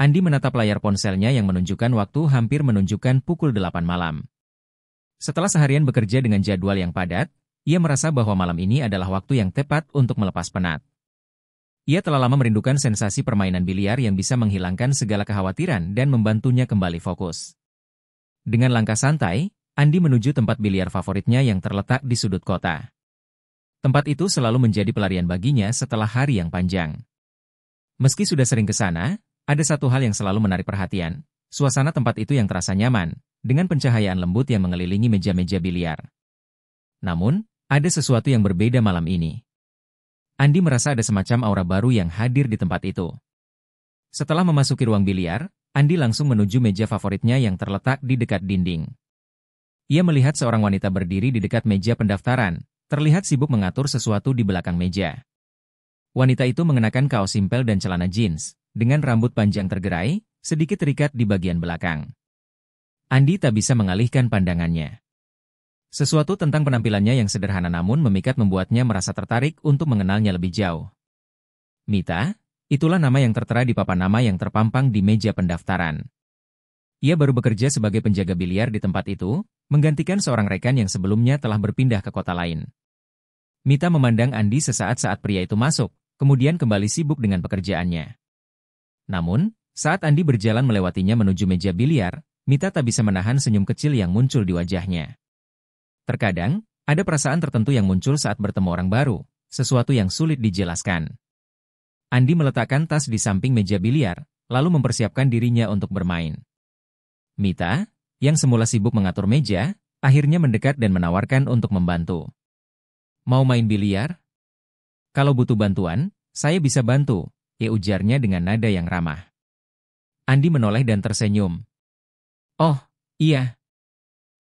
Andi menatap layar ponselnya yang menunjukkan waktu hampir menunjukkan pukul 8 malam. Setelah seharian bekerja dengan jadwal yang padat, ia merasa bahwa malam ini adalah waktu yang tepat untuk melepas penat. Ia telah lama merindukan sensasi permainan biliar yang bisa menghilangkan segala kekhawatiran dan membantunya kembali fokus. Dengan langkah santai, Andi menuju tempat biliar favoritnya yang terletak di sudut kota. Tempat itu selalu menjadi pelarian baginya setelah hari yang panjang. Meski sudah sering ke sana, ada satu hal yang selalu menarik perhatian, suasana tempat itu yang terasa nyaman, dengan pencahayaan lembut yang mengelilingi meja-meja biliar. Namun, ada sesuatu yang berbeda malam ini. Andi merasa ada semacam aura baru yang hadir di tempat itu. Setelah memasuki ruang biliar, Andi langsung menuju meja favoritnya yang terletak di dekat dinding. Ia melihat seorang wanita berdiri di dekat meja pendaftaran, terlihat sibuk mengatur sesuatu di belakang meja. Wanita itu mengenakan kaos simpel dan celana jeans, dengan rambut panjang tergerai, sedikit terikat di bagian belakang. Andi tak bisa mengalihkan pandangannya. Sesuatu tentang penampilannya yang sederhana namun memikat membuatnya merasa tertarik untuk mengenalnya lebih jauh. Mita, itulah nama yang tertera di papan nama yang terpampang di meja pendaftaran. Ia baru bekerja sebagai penjaga biliar di tempat itu, menggantikan seorang rekan yang sebelumnya telah berpindah ke kota lain. Mita memandang Andi sesaat saat pria itu masuk, kemudian kembali sibuk dengan pekerjaannya. Namun, saat Andi berjalan melewatinya menuju meja biliar, Mita tak bisa menahan senyum kecil yang muncul di wajahnya. Terkadang, ada perasaan tertentu yang muncul saat bertemu orang baru, sesuatu yang sulit dijelaskan. Andi meletakkan tas di samping meja biliar, lalu mempersiapkan dirinya untuk bermain. Mita, yang semula sibuk mengatur meja, akhirnya mendekat dan menawarkan untuk membantu. Mau main biliar? Kalau butuh bantuan, saya bisa bantu, ujarnya dengan nada yang ramah. Andi menoleh dan tersenyum. Oh, iya.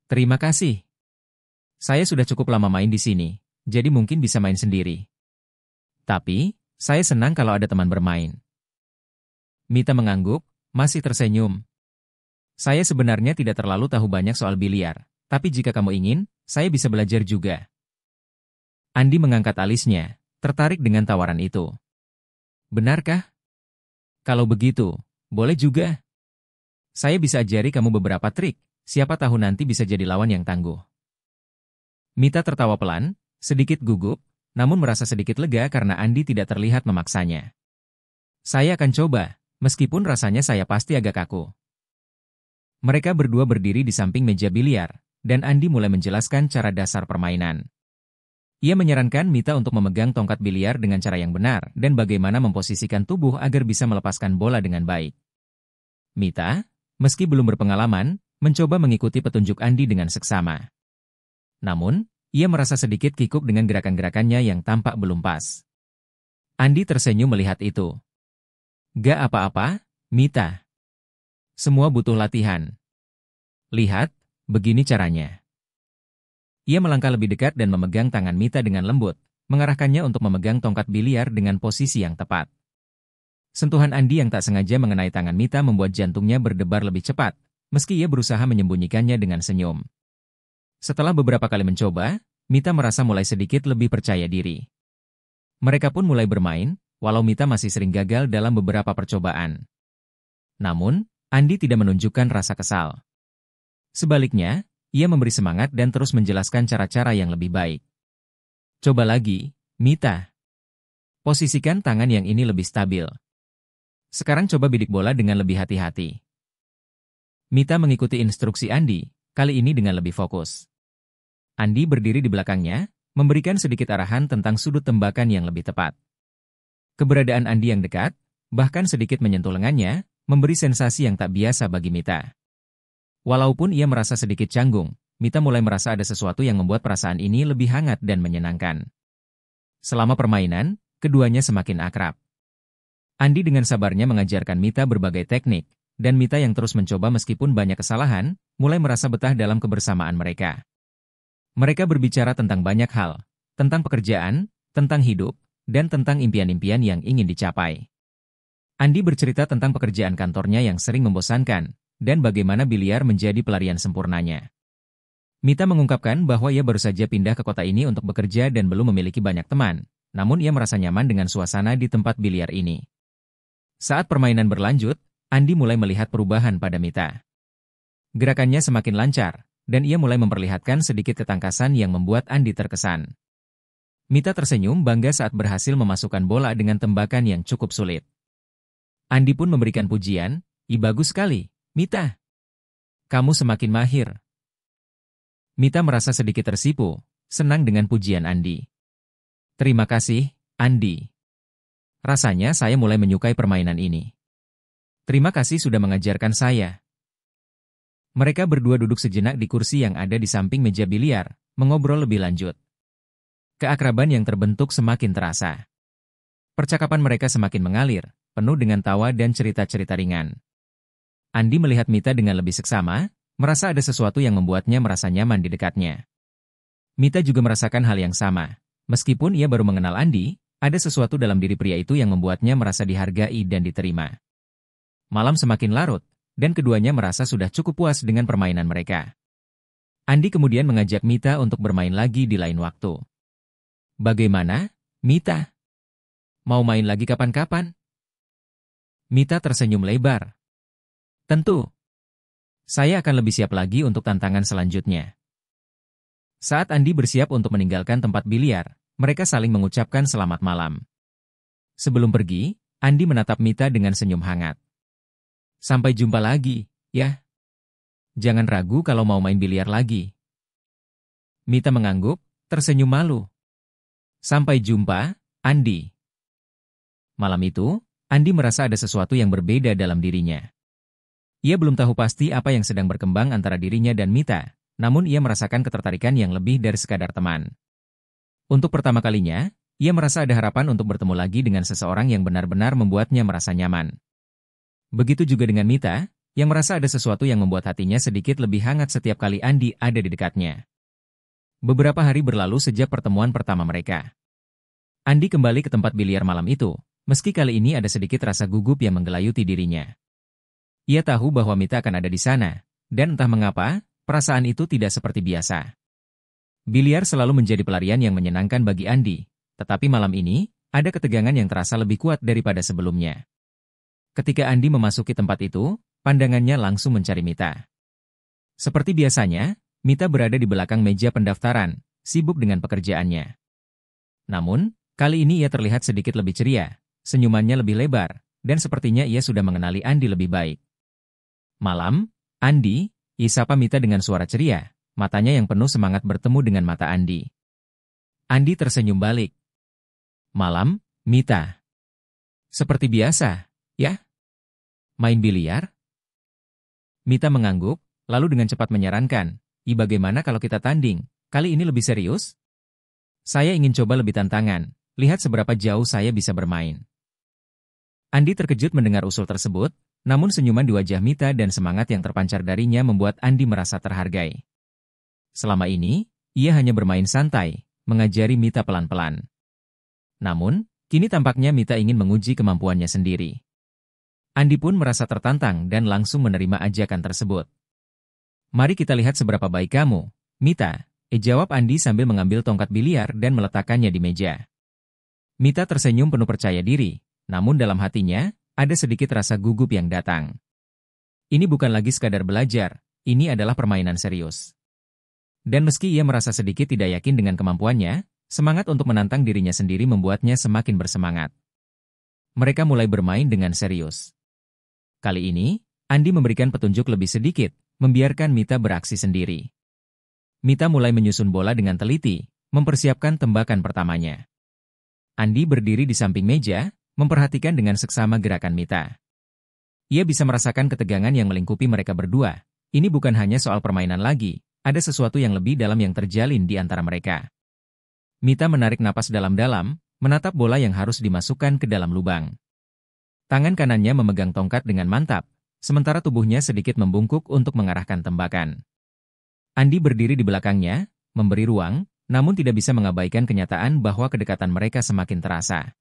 Terima kasih. Saya sudah cukup lama main di sini, jadi mungkin bisa main sendiri. Tapi, saya senang kalau ada teman bermain. Mita mengangguk, masih tersenyum. Saya sebenarnya tidak terlalu tahu banyak soal biliar, tapi jika kamu ingin, saya bisa belajar juga. Andi mengangkat alisnya, tertarik dengan tawaran itu. Benarkah? Kalau begitu, boleh juga. Saya bisa ajari kamu beberapa trik, siapa tahu nanti bisa jadi lawan yang tangguh. Mita tertawa pelan, sedikit gugup, namun merasa sedikit lega karena Andi tidak terlihat memaksanya. Saya akan coba, meskipun rasanya saya pasti agak kaku. Mereka berdua berdiri di samping meja biliar, dan Andi mulai menjelaskan cara dasar permainan. Ia menyarankan Mita untuk memegang tongkat biliar dengan cara yang benar dan bagaimana memposisikan tubuh agar bisa melepaskan bola dengan baik. Mita, meski belum berpengalaman, mencoba mengikuti petunjuk Andi dengan seksama. Namun, ia merasa sedikit kikuk dengan gerakan-gerakannya yang tampak belum pas. Andi tersenyum melihat itu. Gak apa-apa, Mita. Semua butuh latihan. Lihat, begini caranya. Ia melangkah lebih dekat dan memegang tangan Mita dengan lembut, mengarahkannya untuk memegang tongkat biliar dengan posisi yang tepat. Sentuhan Andi yang tak sengaja mengenai tangan Mita membuat jantungnya berdebar lebih cepat, meski ia berusaha menyembunyikannya dengan senyum. Setelah beberapa kali mencoba, Mita merasa mulai sedikit lebih percaya diri. Mereka pun mulai bermain, walau Mita masih sering gagal dalam beberapa percobaan. Namun, Andi tidak menunjukkan rasa kesal. Sebaliknya, ia memberi semangat dan terus menjelaskan cara-cara yang lebih baik. Coba lagi, Mita. Posisikan tangan yang ini lebih stabil. Sekarang coba bidik bola dengan lebih hati-hati. Mita mengikuti instruksi Andi, kali ini dengan lebih fokus. Andi berdiri di belakangnya, memberikan sedikit arahan tentang sudut tembakan yang lebih tepat. Keberadaan Andi yang dekat, bahkan sedikit menyentuh lengannya, memberi sensasi yang tak biasa bagi Mita. Walaupun ia merasa sedikit canggung, Mita mulai merasa ada sesuatu yang membuat perasaan ini lebih hangat dan menyenangkan. Selama permainan, keduanya semakin akrab. Andi dengan sabarnya mengajarkan Mita berbagai teknik, dan Mita yang terus mencoba meskipun banyak kesalahan, mulai merasa betah dalam kebersamaan mereka. Mereka berbicara tentang banyak hal, tentang pekerjaan, tentang hidup, dan tentang impian-impian yang ingin dicapai. Andi bercerita tentang pekerjaan kantornya yang sering membosankan, dan bagaimana biliar menjadi pelarian sempurnanya. Mita mengungkapkan bahwa ia baru saja pindah ke kota ini untuk bekerja dan belum memiliki banyak teman, namun ia merasa nyaman dengan suasana di tempat biliar ini. Saat permainan berlanjut, Andi mulai melihat perubahan pada Mita. Gerakannya semakin lancar, dan ia mulai memperlihatkan sedikit ketangkasan yang membuat Andi terkesan. Mita tersenyum bangga saat berhasil memasukkan bola dengan tembakan yang cukup sulit. Andi pun memberikan pujian, "Ih, bagus sekali, Mita. Kamu semakin mahir." Mita merasa sedikit tersipu, senang dengan pujian Andi. "Terima kasih, Andi. Rasanya saya mulai menyukai permainan ini. Terima kasih sudah mengajarkan saya." Mereka berdua duduk sejenak di kursi yang ada di samping meja biliar, mengobrol lebih lanjut. Keakraban yang terbentuk semakin terasa. Percakapan mereka semakin mengalir, penuh dengan tawa dan cerita-cerita ringan. Andi melihat Mita dengan lebih seksama, merasa ada sesuatu yang membuatnya merasa nyaman di dekatnya. Mita juga merasakan hal yang sama. Meskipun ia baru mengenal Andi, ada sesuatu dalam diri pria itu yang membuatnya merasa dihargai dan diterima. Malam semakin larut, dan keduanya merasa sudah cukup puas dengan permainan mereka. Andi kemudian mengajak Mita untuk bermain lagi di lain waktu. "Bagaimana, Mita? Mau main lagi kapan-kapan?" Mita tersenyum lebar. "Tentu. Saya akan lebih siap lagi untuk tantangan selanjutnya." Saat Andi bersiap untuk meninggalkan tempat biliar, mereka saling mengucapkan selamat malam. Sebelum pergi, Andi menatap Mita dengan senyum hangat. "Sampai jumpa lagi, ya. Jangan ragu kalau mau main biliar lagi." Mita mengangguk, tersenyum malu. "Sampai jumpa, Andi." Malam itu, Andi merasa ada sesuatu yang berbeda dalam dirinya. Ia belum tahu pasti apa yang sedang berkembang antara dirinya dan Mita, namun ia merasakan ketertarikan yang lebih dari sekadar teman. Untuk pertama kalinya, ia merasa ada harapan untuk bertemu lagi dengan seseorang yang benar-benar membuatnya merasa nyaman. Begitu juga dengan Mita, yang merasa ada sesuatu yang membuat hatinya sedikit lebih hangat setiap kali Andi ada di dekatnya. Beberapa hari berlalu sejak pertemuan pertama mereka. Andi kembali ke tempat biliar malam itu, meski kali ini ada sedikit rasa gugup yang menggelayuti dirinya. Ia tahu bahwa Mita akan ada di sana, dan entah mengapa, perasaan itu tidak seperti biasa. Biliar selalu menjadi pelarian yang menyenangkan bagi Andi, tetapi malam ini, ada ketegangan yang terasa lebih kuat daripada sebelumnya. Ketika Andi memasuki tempat itu, pandangannya langsung mencari Mita. Seperti biasanya, Mita berada di belakang meja pendaftaran, sibuk dengan pekerjaannya. Namun, kali ini ia terlihat sedikit lebih ceria, senyumannya lebih lebar, dan sepertinya ia sudah mengenali Andi lebih baik. "Malam, Andi," sapa Mita dengan suara ceria, matanya yang penuh semangat bertemu dengan mata Andi. Andi tersenyum balik. "Malam, Mita. Seperti biasa, ya? Main biliar?" Mita mengangguk, lalu dengan cepat menyarankan, "Bagaimana kalau kita tanding? Kali ini lebih serius? Saya ingin coba lebih tantangan, lihat seberapa jauh saya bisa bermain." Andi terkejut mendengar usul tersebut, namun senyuman di wajah Mita dan semangat yang terpancar darinya membuat Andi merasa terhargai. Selama ini, ia hanya bermain santai, mengajari Mita pelan-pelan. Namun, kini tampaknya Mita ingin menguji kemampuannya sendiri. Andi pun merasa tertantang dan langsung menerima ajakan tersebut. "Mari kita lihat seberapa baik kamu, Mita," jawab Andi sambil mengambil tongkat biliar dan meletakkannya di meja. Mita tersenyum penuh percaya diri, namun dalam hatinya, ada sedikit rasa gugup yang datang. Ini bukan lagi sekadar belajar, ini adalah permainan serius. Dan meski ia merasa sedikit tidak yakin dengan kemampuannya, semangat untuk menantang dirinya sendiri membuatnya semakin bersemangat. Mereka mulai bermain dengan serius. Kali ini, Andi memberikan petunjuk lebih sedikit, membiarkan Mita beraksi sendiri. Mita mulai menyusun bola dengan teliti, mempersiapkan tembakan pertamanya. Andi berdiri di samping meja, memperhatikan dengan seksama gerakan Mita. Ia bisa merasakan ketegangan yang melingkupi mereka berdua. Ini bukan hanya soal permainan lagi, ada sesuatu yang lebih dalam yang terjalin di antara mereka. Mita menarik napas dalam-dalam, menatap bola yang harus dimasukkan ke dalam lubang. Tangan kanannya memegang tongkat dengan mantap, sementara tubuhnya sedikit membungkuk untuk mengarahkan tembakan. Andi berdiri di belakangnya, memberi ruang, namun tidak bisa mengabaikan kenyataan bahwa kedekatan mereka semakin terasa.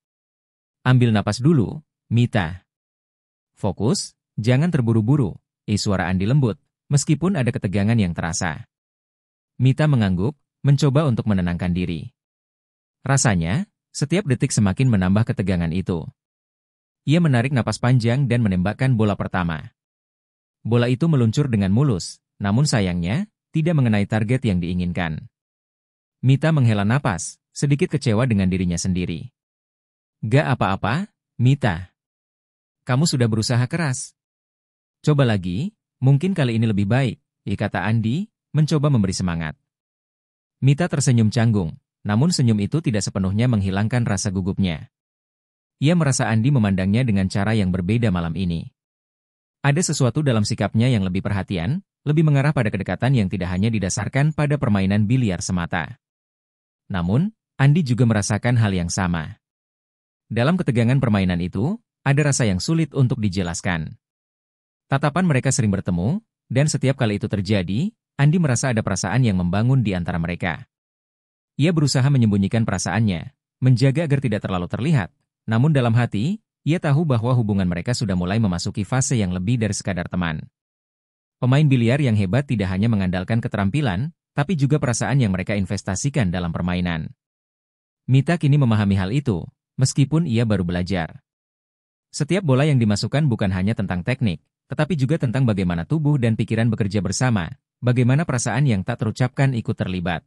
"Ambil napas dulu, Mita. Fokus, jangan terburu-buru," suara Andi lembut, meskipun ada ketegangan yang terasa. Mita mengangguk, mencoba untuk menenangkan diri. Rasanya, setiap detik semakin menambah ketegangan itu. Ia menarik napas panjang dan menembakkan bola pertama. Bola itu meluncur dengan mulus, namun sayangnya, tidak mengenai target yang diinginkan. Mita menghela napas, sedikit kecewa dengan dirinya sendiri. Gak apa-apa, Mita. Kamu sudah berusaha keras. Coba lagi, mungkin kali ini lebih baik, kata Andi, mencoba memberi semangat. Mita tersenyum canggung, namun senyum itu tidak sepenuhnya menghilangkan rasa gugupnya. Ia merasa Andi memandangnya dengan cara yang berbeda malam ini. Ada sesuatu dalam sikapnya yang lebih perhatian, lebih mengarah pada kedekatan yang tidak hanya didasarkan pada permainan biliar semata. Namun, Andi juga merasakan hal yang sama. Dalam ketegangan permainan itu, ada rasa yang sulit untuk dijelaskan. Tatapan mereka sering bertemu, dan setiap kali itu terjadi, Andi merasa ada perasaan yang membangun di antara mereka. Ia berusaha menyembunyikan perasaannya, menjaga agar tidak terlalu terlihat. Namun dalam hati, ia tahu bahwa hubungan mereka sudah mulai memasuki fase yang lebih dari sekadar teman. Pemain biliar yang hebat tidak hanya mengandalkan keterampilan, tapi juga perasaan yang mereka investasikan dalam permainan. Mita kini memahami hal itu, meskipun ia baru belajar. Setiap bola yang dimasukkan bukan hanya tentang teknik, tetapi juga tentang bagaimana tubuh dan pikiran bekerja bersama, bagaimana perasaan yang tak terucapkan ikut terlibat.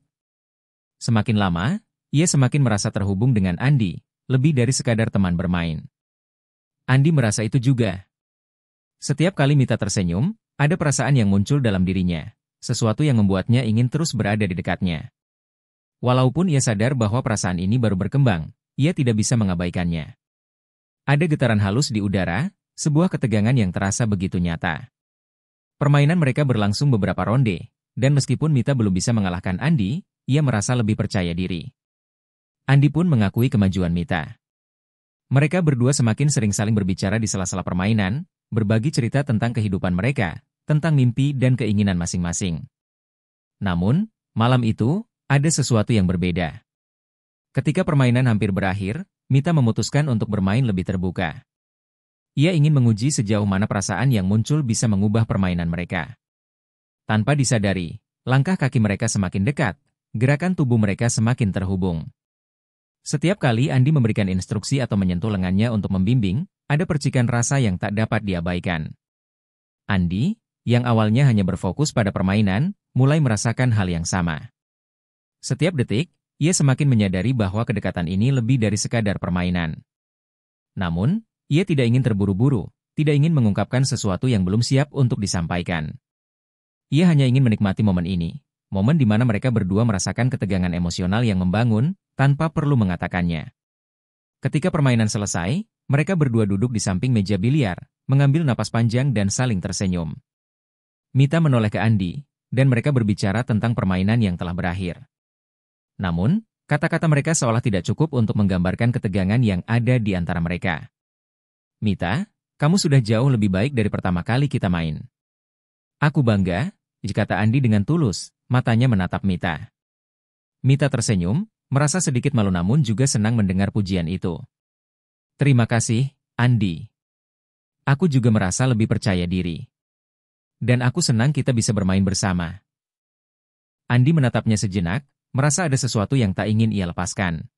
Semakin lama, ia semakin merasa terhubung dengan Andi, lebih dari sekadar teman bermain. Andi merasa itu juga. Setiap kali Mita tersenyum, ada perasaan yang muncul dalam dirinya, sesuatu yang membuatnya ingin terus berada di dekatnya. Walaupun ia sadar bahwa perasaan ini baru berkembang, ia tidak bisa mengabaikannya. Ada getaran halus di udara, sebuah ketegangan yang terasa begitu nyata. Permainan mereka berlangsung beberapa ronde, dan meskipun Mita belum bisa mengalahkan Andi, ia merasa lebih percaya diri. Andi pun mengakui kemajuan Mita. Mereka berdua semakin sering saling berbicara di sela-sela permainan, berbagi cerita tentang kehidupan mereka, tentang mimpi dan keinginan masing-masing. Namun, malam itu, ada sesuatu yang berbeda. Ketika permainan hampir berakhir, Mita memutuskan untuk bermain lebih terbuka. Ia ingin menguji sejauh mana perasaan yang muncul bisa mengubah permainan mereka. Tanpa disadari, langkah kaki mereka semakin dekat, gerakan tubuh mereka semakin terhubung. Setiap kali Andi memberikan instruksi atau menyentuh lengannya untuk membimbing, ada percikan rasa yang tak dapat diabaikan. Andi, yang awalnya hanya berfokus pada permainan, mulai merasakan hal yang sama. Setiap detik, ia semakin menyadari bahwa kedekatan ini lebih dari sekadar permainan. Namun, ia tidak ingin terburu-buru, tidak ingin mengungkapkan sesuatu yang belum siap untuk disampaikan. Ia hanya ingin menikmati momen ini, momen di mana mereka berdua merasakan ketegangan emosional yang membangun, tanpa perlu mengatakannya. Ketika permainan selesai, mereka berdua duduk di samping meja biliar, mengambil napas panjang dan saling tersenyum. Mita menoleh ke Andi, dan mereka berbicara tentang permainan yang telah berakhir. Namun, kata-kata mereka seolah tidak cukup untuk menggambarkan ketegangan yang ada di antara mereka. Mita, kamu sudah jauh lebih baik dari pertama kali kita main. Aku bangga, kata Andi dengan tulus, matanya menatap Mita. Mita tersenyum, merasa sedikit malu namun juga senang mendengar pujian itu. Terima kasih, Andi. Aku juga merasa lebih percaya diri. Dan aku senang kita bisa bermain bersama. Andi menatapnya sejenak, merasa ada sesuatu yang tak ingin ia lepaskan.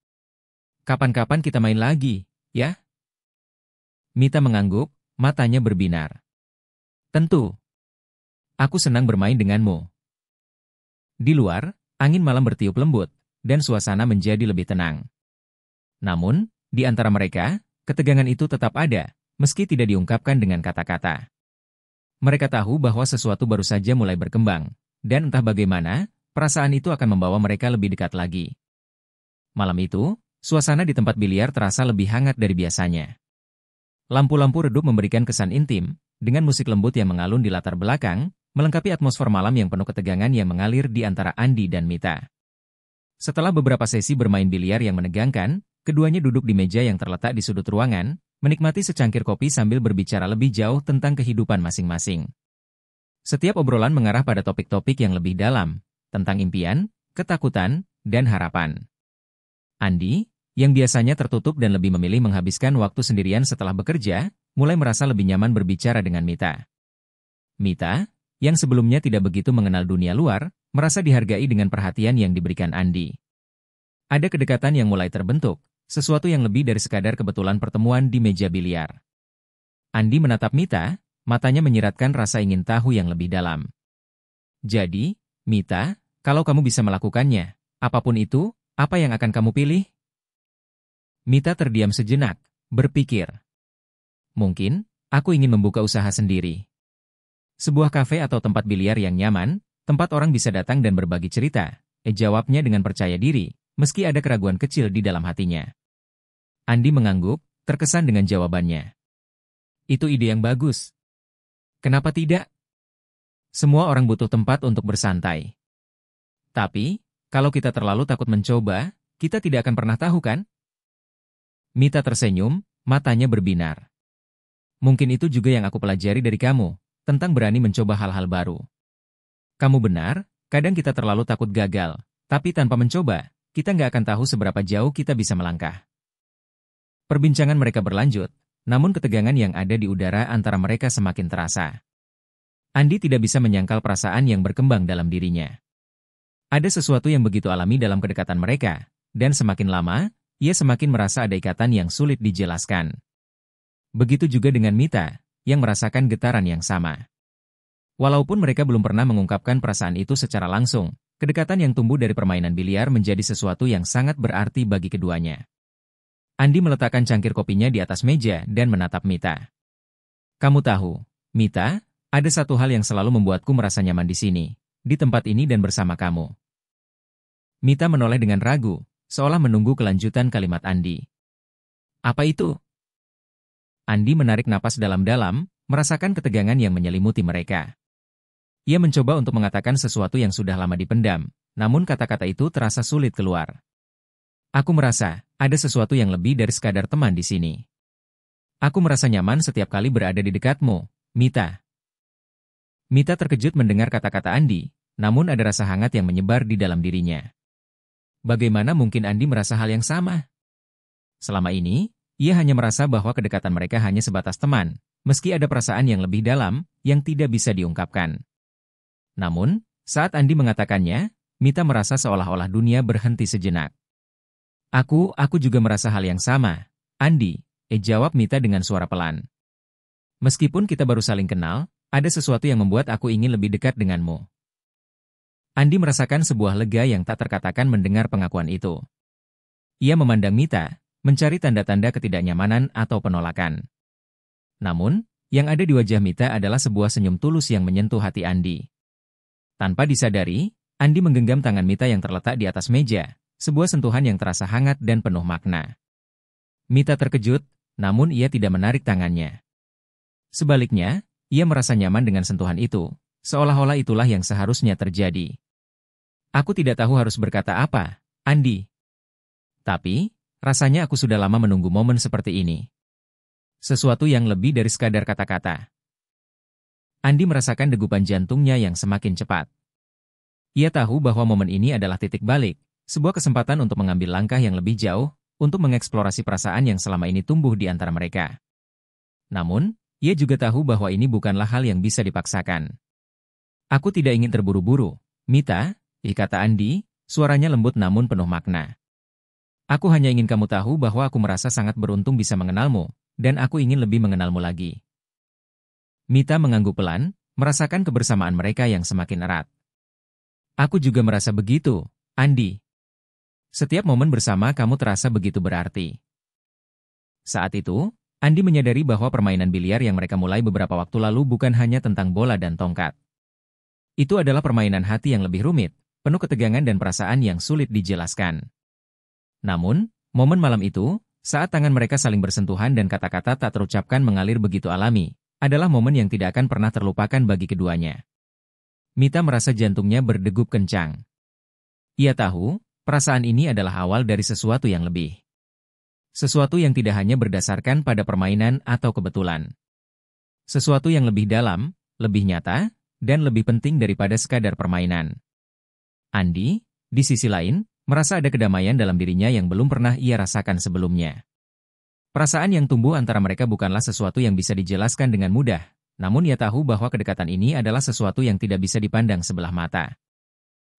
Kapan-kapan kita main lagi, ya? Mita mengangguk, matanya berbinar. Tentu. Aku senang bermain denganmu. Di luar, angin malam bertiup lembut, dan suasana menjadi lebih tenang. Namun, di antara mereka, ketegangan itu tetap ada, meski tidak diungkapkan dengan kata-kata. Mereka tahu bahwa sesuatu baru saja mulai berkembang, dan entah bagaimana, perasaan itu akan membawa mereka lebih dekat lagi. Malam itu, suasana di tempat biliar terasa lebih hangat dari biasanya. Lampu-lampu redup memberikan kesan intim, dengan musik lembut yang mengalun di latar belakang, melengkapi atmosfer malam yang penuh ketegangan yang mengalir di antara Andi dan Mita. Setelah beberapa sesi bermain biliar yang menegangkan, keduanya duduk di meja yang terletak di sudut ruangan, menikmati secangkir kopi sambil berbicara lebih jauh tentang kehidupan masing-masing. Setiap obrolan mengarah pada topik-topik yang lebih dalam, tentang impian, ketakutan, dan harapan. Andi, yang biasanya tertutup dan lebih memilih menghabiskan waktu sendirian setelah bekerja, mulai merasa lebih nyaman berbicara dengan Mita. Mita, yang sebelumnya tidak begitu mengenal dunia luar, merasa dihargai dengan perhatian yang diberikan Andi. Ada kedekatan yang mulai terbentuk, sesuatu yang lebih dari sekadar kebetulan pertemuan di meja biliar. Andi menatap Mita, matanya menyiratkan rasa ingin tahu yang lebih dalam. Jadi, Mita, kalau kamu bisa melakukannya, apapun itu, apa yang akan kamu pilih? Mita terdiam sejenak, berpikir. Mungkin, aku ingin membuka usaha sendiri. Sebuah kafe atau tempat biliar yang nyaman, tempat orang bisa datang dan berbagi cerita, jawabnya dengan percaya diri, meski ada keraguan kecil di dalam hatinya. Andi mengangguk, terkesan dengan jawabannya. Itu ide yang bagus. Kenapa tidak? Semua orang butuh tempat untuk bersantai. Tapi, kalau kita terlalu takut mencoba, kita tidak akan pernah tahu kan? Mita tersenyum, matanya berbinar. Mungkin itu juga yang aku pelajari dari kamu, tentang berani mencoba hal-hal baru. Kamu benar, kadang kita terlalu takut gagal, tapi tanpa mencoba, kita nggak akan tahu seberapa jauh kita bisa melangkah. Perbincangan mereka berlanjut, namun ketegangan yang ada di udara antara mereka semakin terasa. Andi tidak bisa menyangkal perasaan yang berkembang dalam dirinya. Ada sesuatu yang begitu alami dalam kedekatan mereka, dan semakin lama, ia semakin merasa ada ikatan yang sulit dijelaskan. Begitu juga dengan Mita, yang merasakan getaran yang sama. Walaupun mereka belum pernah mengungkapkan perasaan itu secara langsung, kedekatan yang tumbuh dari permainan biliar menjadi sesuatu yang sangat berarti bagi keduanya. Andi meletakkan cangkir kopinya di atas meja dan menatap Mita. Kamu tahu, Mita, ada satu hal yang selalu membuatku merasa nyaman di sini, di tempat ini dan bersama kamu. Mita menoleh dengan ragu, seolah menunggu kelanjutan kalimat Andi. Apa itu? Andi menarik napas dalam-dalam, merasakan ketegangan yang menyelimuti mereka. Ia mencoba untuk mengatakan sesuatu yang sudah lama dipendam, namun kata-kata itu terasa sulit keluar. Aku merasa, ada sesuatu yang lebih dari sekadar teman di sini. Aku merasa nyaman setiap kali berada di dekatmu, Mita. Mita terkejut mendengar kata-kata Andi, namun ada rasa hangat yang menyebar di dalam dirinya. Bagaimana mungkin Andi merasa hal yang sama? Selama ini, ia hanya merasa bahwa kedekatan mereka hanya sebatas teman, meski ada perasaan yang lebih dalam, yang tidak bisa diungkapkan. Namun, saat Andi mengatakannya, Mita merasa seolah-olah dunia berhenti sejenak. Aku juga merasa hal yang sama, Andi, jawab Mita dengan suara pelan. Meskipun kita baru saling kenal, ada sesuatu yang membuat aku ingin lebih dekat denganmu. Andi merasakan sebuah lega yang tak terkatakan mendengar pengakuan itu. Ia memandang Mita, mencari tanda-tanda ketidaknyamanan atau penolakan. Namun, yang ada di wajah Mita adalah sebuah senyum tulus yang menyentuh hati Andi. Tanpa disadari, Andi menggenggam tangan Mita yang terletak di atas meja, sebuah sentuhan yang terasa hangat dan penuh makna. Mita terkejut, namun ia tidak menarik tangannya. Sebaliknya, ia merasa nyaman dengan sentuhan itu, seolah-olah itulah yang seharusnya terjadi. Aku tidak tahu harus berkata apa, Andi. Tapi, rasanya aku sudah lama menunggu momen seperti ini. Sesuatu yang lebih dari sekadar kata-kata. Andi merasakan degupan jantungnya yang semakin cepat. Ia tahu bahwa momen ini adalah titik balik, sebuah kesempatan untuk mengambil langkah yang lebih jauh, untuk mengeksplorasi perasaan yang selama ini tumbuh di antara mereka. Namun, ia juga tahu bahwa ini bukanlah hal yang bisa dipaksakan. Aku tidak ingin terburu-buru, Mita, kata Andi, suaranya lembut namun penuh makna. Aku hanya ingin kamu tahu bahwa aku merasa sangat beruntung bisa mengenalmu, dan aku ingin lebih mengenalmu lagi. Mita mengangguk pelan, merasakan kebersamaan mereka yang semakin erat. Aku juga merasa begitu, Andi. Setiap momen bersama kamu terasa begitu berarti. Saat itu, Andi menyadari bahwa permainan biliar yang mereka mulai beberapa waktu lalu bukan hanya tentang bola dan tongkat. Itu adalah permainan hati yang lebih rumit, penuh ketegangan dan perasaan yang sulit dijelaskan. Namun, momen malam itu, saat tangan mereka saling bersentuhan dan kata-kata tak terucapkan mengalir begitu alami, adalah momen yang tidak akan pernah terlupakan bagi keduanya. Mita merasa jantungnya berdegup kencang. Ia tahu, perasaan ini adalah awal dari sesuatu yang lebih. Sesuatu yang tidak hanya berdasarkan pada permainan atau kebetulan. Sesuatu yang lebih dalam, lebih nyata, dan lebih penting daripada sekadar permainan. Andi, di sisi lain, merasa ada kedamaian dalam dirinya yang belum pernah ia rasakan sebelumnya. Perasaan yang tumbuh antara mereka bukanlah sesuatu yang bisa dijelaskan dengan mudah, namun ia tahu bahwa kedekatan ini adalah sesuatu yang tidak bisa dipandang sebelah mata.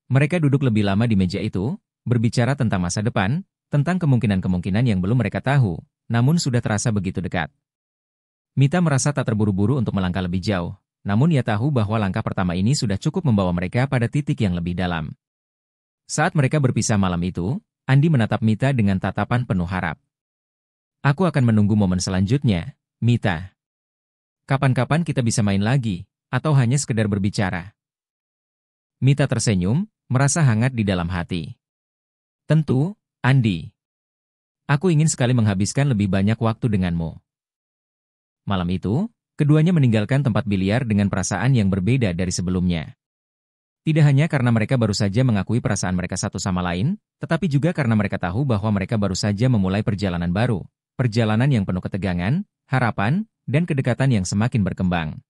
Mereka duduk lebih lama di meja itu, berbicara tentang masa depan, tentang kemungkinan-kemungkinan yang belum mereka tahu, namun sudah terasa begitu dekat. Mita merasa tak terburu-buru untuk melangkah lebih jauh, namun ia tahu bahwa langkah pertama ini sudah cukup membawa mereka pada titik yang lebih dalam. Saat mereka berpisah malam itu, Andi menatap Mita dengan tatapan penuh harap. Aku akan menunggu momen selanjutnya, Mita. Kapan-kapan kita bisa main lagi, atau hanya sekedar berbicara. Mita tersenyum, merasa hangat di dalam hati. Tentu, Andi. Aku ingin sekali menghabiskan lebih banyak waktu denganmu. Malam itu, keduanya meninggalkan tempat biliar dengan perasaan yang berbeda dari sebelumnya. Tidak hanya karena mereka baru saja mengakui perasaan mereka satu sama lain, tetapi juga karena mereka tahu bahwa mereka baru saja memulai perjalanan baru. Perjalanan yang penuh ketegangan, harapan, dan kedekatan yang semakin berkembang.